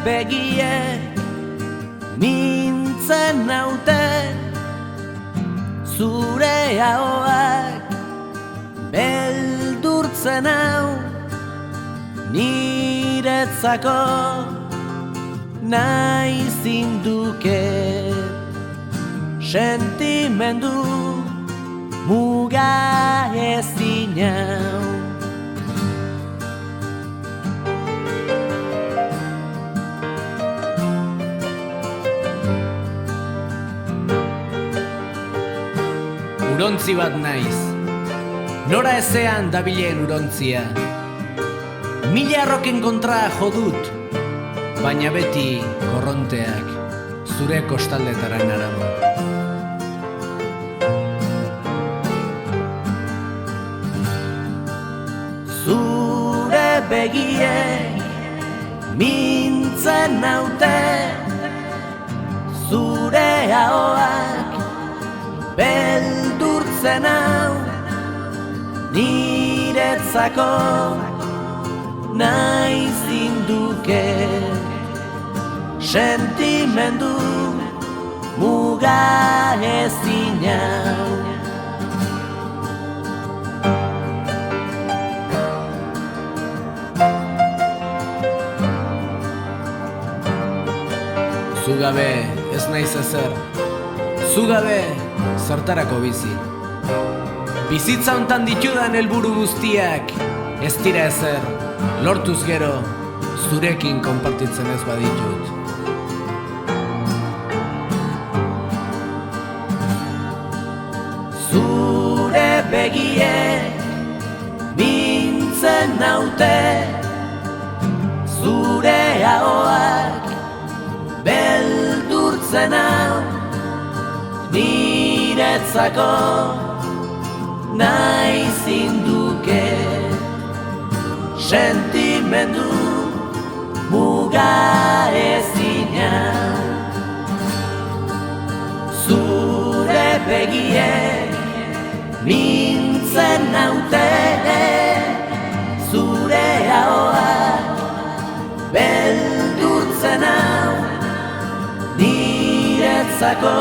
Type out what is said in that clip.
begiek mintzen naute, zure ahoak beldurtzen hau, niretzako nahi zinduke, sentimendu muga ezin hau. Urontzi bat naiz, nora ezean dabilen urontzia. Mila arroken kontra jodut, baina beti korronteak zure kostaldetara narama. Zure begiek mintzen naute, zure ahoak beldurtzen hau, niretzako nahi zinduke, sentimendu muga ezin hau. Zugabe ez naiz ezer, zugabe zertarako bizi. Bizitza hontan ditudan helburu guztiak ez dira ezer, lortuz gero zurekin konpartitzen ez baditut. Zure begiek mintzen naute, zure ahoak beldurtzen hau, niretzako nahi zinduke, sentimendu muga ezin hau. Zure begiek mintzen naute, zure ahoak beldurtzen hau, niretzako